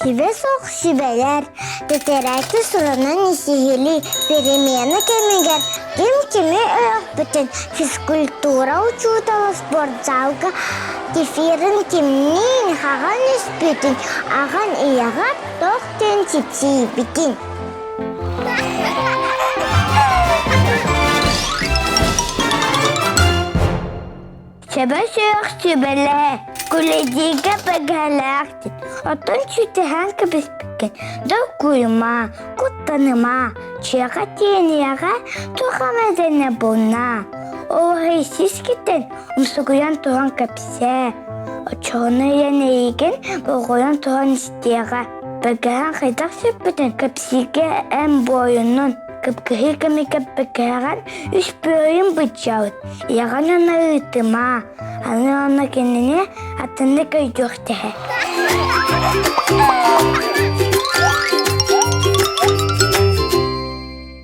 Тебе соқ шибелер, тетерәкі сұранын есігілі перемені кемегер, кем-кеме өйіқ бүтін физкультура учуталы спортзалға кефирін кемнен қаған үс бүтін, аған ияға тоқтен тепсей бітін. Шабашық шүбәлі, күледегі бәгәләқтін, отын чүтіған кібіспікен, дұр күйма, құттаныма, чеға тенеға тұғамадыны бұлна. Олғай сіз кеттен, ұмсығыян тұған кәпсе, очығыны яны еген бұғыян тұған істеға. Бәгәлән қайдақ сөппіден кәпсеге әм бойының. Кыпкыһы кемикеп бекерен үш бөрүн бычауыт. Яған ана ытыма. Аны кенене атынды көйдөртәһе.